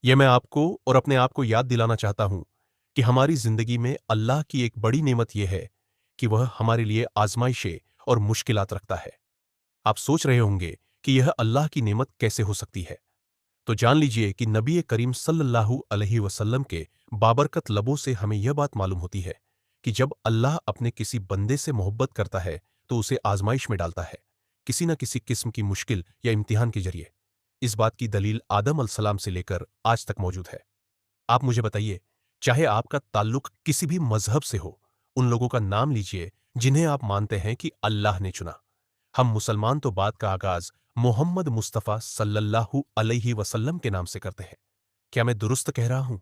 यह मैं आपको और अपने आप को याद दिलाना चाहता हूं कि हमारी जिंदगी में अल्लाह की एक बड़ी नेमत यह है कि वह हमारे लिए आजमाइशें और मुश्किलात रखता है। आप सोच रहे होंगे कि यह अल्लाह की नेमत कैसे हो सकती है। तो जान लीजिए कि नबी करीम सल्लल्लाहु अलैहि वसल्लम के बाबरकत लबों से हमें यह बात मालूम होती है कि जब अल्लाह अपने किसी बंदे से मोहब्बत करता है तो उसे आजमाइश में डालता है, किसी न किसी किस्म की मुश्किल या इम्तिहान के जरिए। इस बात की दलील आदम अलैहिस्सलाम से लेकर आज तक मौजूद है। आप मुझे बताइए, चाहे आपका ताल्लुक किसी भी मजहब से हो, उन लोगों का नाम लीजिए जिन्हें आप मानते हैं कि अल्लाह ने चुना। हम मुसलमान तो बात का आगाज मोहम्मद मुस्तफ़ा सल्लल्लाहु अलैहि वसल्लम के नाम से करते हैं। क्या मैं दुरुस्त कह रहा हूं?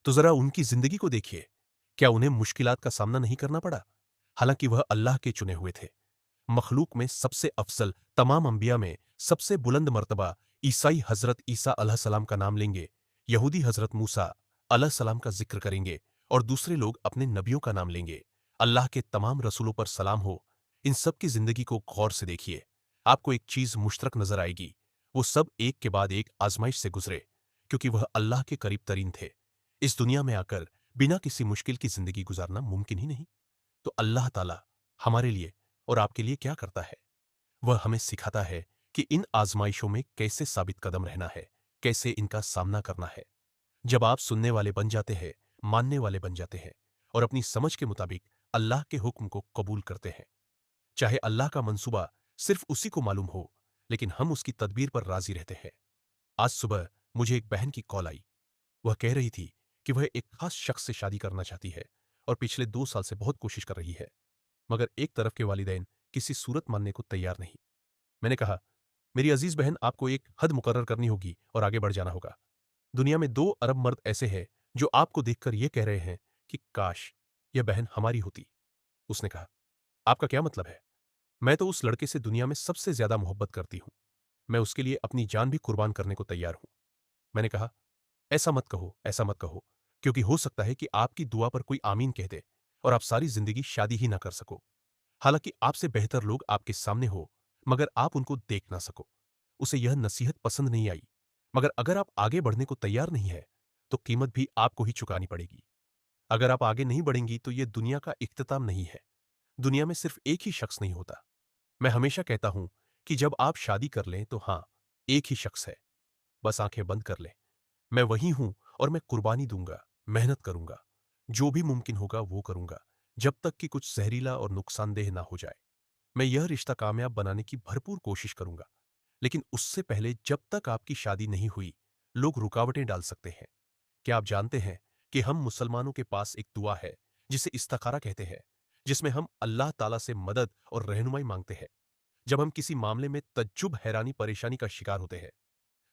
तो जरा उनकी जिंदगी को देखिए। क्या उन्हें मुश्किलात का सामना नहीं करना पड़ा? हालांकि वह अल्लाह के चुने हुए थे। मखलूक में सबसे अफसल तमाम अंबिया में सबसे बुलंद मर्तबा ईसाई हजरत ईसा अलैहिस्सलाम का नाम लेंगे, यहूदी हजरत मूसा अलैहिस्सलाम का जिक्र करेंगे और दूसरे लोग अपने नबियों का नाम लेंगे। अल्लाह के तमाम रसूलों पर सलाम हो। इन सब की जिंदगी को गौर से देखिए। आपको एक चीज मुश्तरक नजर आएगी। वो सब एक के बाद एक आजमाइश से गुजरे, क्योंकि वह अल्लाह के करीब तरीन थे। इस दुनिया में आकर बिना किसी मुश्किल की जिंदगी गुजारना मुमकिन ही नहीं। तो अल्लाह ताला हमारे लिए और आपके लिए क्या करता है? वह हमें सिखाता है कि इन आजमाइशों में कैसे साबित कदम रहना है, कैसे इनका सामना करना है। जब आप सुनने वाले बन जाते हैं, मानने वाले बन जाते हैं और अपनी समझ के मुताबिक अल्लाह के हुक्म को कबूल करते हैं, चाहे अल्लाह का मंसूबा सिर्फ उसी को मालूम हो, लेकिन हम उसकी तदबीर पर राजी रहते हैं। आज सुबह मुझे एक बहन की कॉल आई। वह कह रही थी कि वह एक खास शख्स से शादी करना चाहती है और पिछले 2 साल से बहुत कोशिश कर रही है, मगर एक तरफ के वालिदैन किसी सूरत मानने को तैयार नहीं। मैंने कहा, मेरी अजीज बहन, आपको एक हद मुकर्रर करनी होगी और आगे बढ़ जाना होगा। दुनिया में 2 अरब मर्द ऐसे हैं जो आपको देखकर यह कह रहे हैं कि काश यह बहन हमारी होती। उसने कहा, आपका क्या मतलब है? मैं तो उस लड़के से दुनिया में सबसे ज्यादा मोहब्बत करती हूं। मैं उसके लिए अपनी जान भी कुर्बान करने को तैयार हूं। मैंने कहा, ऐसा मत कहो, ऐसा मत कहो, क्योंकि हो सकता है कि आपकी दुआ पर कोई आमीन कह दे और आप सारी जिंदगी शादी ही ना कर सको। हालांकि आपसे बेहतर लोग आपके सामने हो, मगर आप उनको देख ना सको। उसे यह नसीहत पसंद नहीं आई, मगर अगर आप आगे बढ़ने को तैयार नहीं है तो कीमत भी आपको ही चुकानी पड़ेगी। अगर आप आगे नहीं बढ़ेंगी तो यह दुनिया का इख्तिताम नहीं है। दुनिया में सिर्फ एक ही शख्स नहीं होता। मैं हमेशा कहता हूं कि जब आप शादी कर लें तो हाँ, एक ही शख्स है। बस आंखें बंद कर लें। मैं वही हूं और मैं कुर्बानी दूंगा, मेहनत करूंगा, जो भी मुमकिन होगा वो करूंगा, जब तक कि कुछ जहरीला और नुकसानदेह ना हो जाए। मैं यह रिश्ता कामयाब बनाने की भरपूर कोशिश करूंगा, लेकिन उससे पहले जब तक आपकी शादी नहीं हुई, लोग रुकावटें डाल सकते हैं। क्या आप जानते हैं कि हम मुसलमानों के पास एक दुआ है जिसे इस्तिखारा कहते हैं, जिसमें हम अल्लाह ताला से मदद और रहनुमाई मांगते हैं जब हम किसी मामले में तज्जुब, हैरानी, परेशानी का शिकार होते हैं।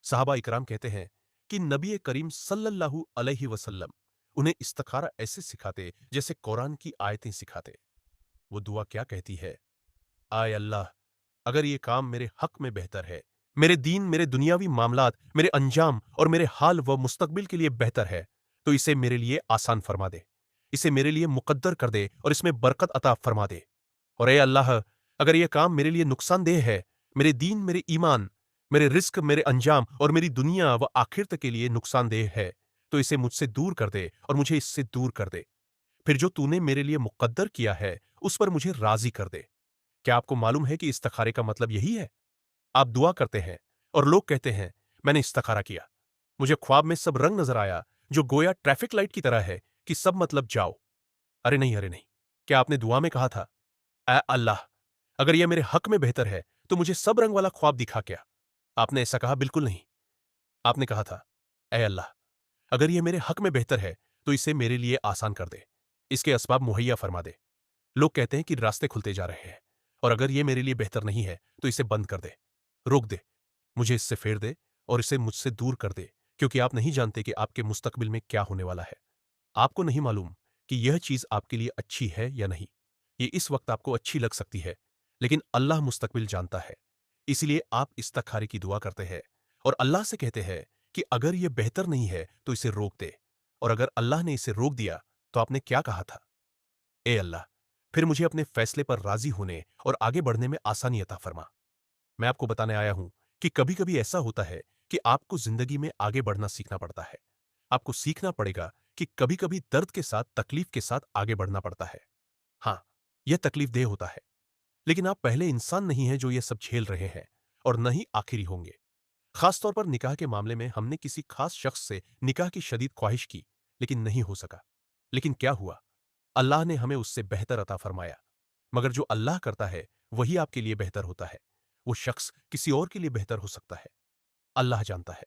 साहबा इकराम कहते हैं कि नबी करीम सल्लल्लाहु अलैहि वसल्लम उन्हें इस्तिखारा ऐसे सिखाते जैसे कुरान की आयतें सिखाते। वो दुआ क्या कहती है? आय अल्लाह, अगर ये काम मेरे हक में बेहतर है, मेरे दीन, मेरे दुनियावी मामलात, मेरे अंजाम और मेरे हाल व मुस्तकबिल के लिए बेहतर है, तो इसे मेरे लिए आसान फरमा दे, इसे मेरे लिए मुकद्दर कर दे और इसमें बरकत अता फरमा दे। और ए अल्लाह, अगर यह काम मेरे लिए नुकसानदेह है, मेरे दीन, मेरे ईमान, मेरे रिस्क, मेरे अंजाम और मेरी दुनिया व आखिरत के लिए नुकसानदेह है, तो इसे मुझसे दूर कर दे और मुझे इससे दूर कर दे। फिर जो तूने मेरे लिए मुकद्दर किया है, उस पर मुझे राजी कर दे। क्या आपको मालूम है कि इस्तिखारे का मतलब यही है? आप दुआ करते हैं और लोग कहते हैं, मैंने इस्तिखारा किया, मुझे ख्वाब में सब रंग नजर आया जो गोया ट्रैफिक लाइट की तरह है कि सब मतलब जाओ। अरे नहीं, अरे नहीं। क्या आपने दुआ में कहा था, ऐ अल्लाह, अगर यह मेरे हक में बेहतर है तो मुझे सब रंग वाला ख्वाब दिखा? क्या आपने ऐसा कहा? बिल्कुल नहीं। आपने कहा था, ऐ अल्लाह, अगर यह मेरे हक में बेहतर है तो इसे मेरे लिए आसान कर दे, इसके असबाब मुहैया फरमा दे। लोग कहते हैं कि रास्ते खुलते जा रहे हैं, और अगर यह मेरे लिए बेहतर नहीं है तो इसे बंद कर दे, रोक दे, मुझे इससे फेर दे और इसे मुझसे दूर कर दे, क्योंकि आप नहीं जानते कि आपके मुस्तकबिल में क्या होने वाला है। आपको नहीं मालूम कि यह चीज आपके लिए अच्छी है या नहीं। ये इस वक्त आपको अच्छी लग सकती है, लेकिन अल्लाह मुस्तकबिल जानता है। इसलिए आप इस्तिखारे की दुआ करते हैं और अल्लाह से कहते हैं कि अगर यह बेहतर नहीं है तो इसे रोक दे। और अगर अल्लाह ने इसे रोक दिया तो आपने क्या कहा था? ए अल्लाह, फिर मुझे अपने फैसले पर राजी होने और आगे बढ़ने में आसानी अता फरमा। मैं आपको बताने आया हूं कि कभी कभी ऐसा होता है कि आपको जिंदगी में आगे बढ़ना सीखना पड़ता है। आपको सीखना पड़ेगा कि कभी कभी दर्द के साथ तकलीफ के साथ आगे बढ़ना पड़ता है। हाँ, यह तकलीफ देह होता है, लेकिन आप पहले इंसान नहीं हैं जो यह सब झेल रहे हैं, और न ही आखिरी होंगे। खासतौर पर निकाह के मामले में हमने किसी खास शख्स से निकाह की शदीद ख्वाहिश की, लेकिन नहीं हो सका। लेकिन क्या हुआ? अल्लाह ने हमें उससे बेहतर अता फरमाया। मगर जो अल्लाह करता है वही आपके लिए बेहतर होता है। वो शख्स किसी और के लिए बेहतर हो सकता है। अल्लाह जानता है।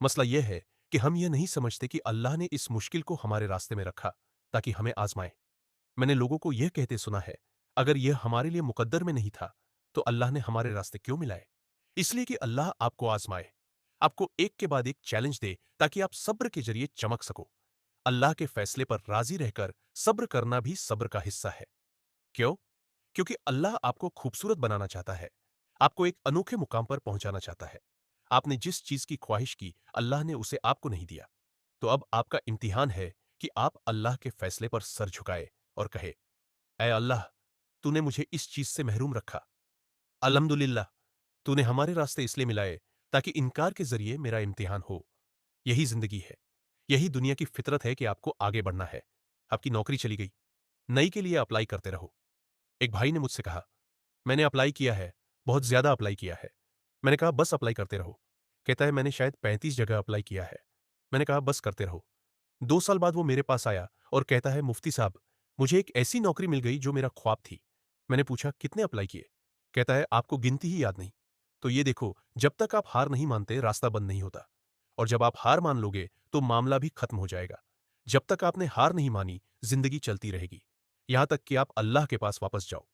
मसला यह है कि हम यह नहीं समझते कि अल्लाह ने इस मुश्किल को हमारे रास्ते में रखा ताकि हमें आजमाए। मैंने लोगों को यह कहते सुना है, अगर यह हमारे लिए मुकद्दर में नहीं था तो अल्लाह ने हमारे रास्ते क्यों मिलाए? इसलिए कि अल्लाह आपको आजमाए, आपको एक के बाद एक चैलेंज दे ताकि आप सब्र के जरिए चमक सको। अल्लाह के फैसले पर राजी रहकर सब्र करना भी सब्र का हिस्सा है। क्यों? क्योंकि अल्लाह आपको खूबसूरत बनाना चाहता है, आपको एक अनोखे मुकाम पर पहुंचाना चाहता है। आपने जिस चीज की ख्वाहिश की, अल्लाह ने उसे आपको नहीं दिया। तो अब आपका इम्तिहान है कि आप अल्लाह के फैसले पर सर झुकाए और कहे, ऐ अल्लाह, तूने मुझे इस चीज से महरूम रखा। अल्हम्दुलिल्लाह, तूने हमारे रास्ते इसलिए मिलाए ताकि इनकार के जरिए मेरा इम्तिहान हो। यही जिंदगी है, यही दुनिया की फितरत है कि आपको आगे बढ़ना है। आपकी नौकरी चली गई, नई के लिए अप्लाई करते रहो। एक भाई ने मुझसे कहा, मैंने अप्लाई किया है, बहुत ज्यादा अप्लाई किया है। मैंने कहा बस अप्लाई करते रहो। कहता है मैंने शायद 35 जगह अप्लाई किया है। मैंने कहा बस करते रहो। 2 साल बाद वो मेरे पास आया और कहता है मुफ्ती साहब, मुझे एक ऐसी नौकरी मिल गई जो मेरा ख्वाब थी। मैंने पूछा कितने अप्लाई किए? कहता है आपको गिनती ही याद नहीं। तो ये देखो, जब तक आप हार नहीं मानते रास्ता बंद नहीं होता, और जब आप हार मान लोगे तो मामला भी खत्म हो जाएगा। जब तक आपने हार नहीं मानी जिंदगी चलती रहेगी, यहां तक कि आप अल्लाह के पास वापस जाओ।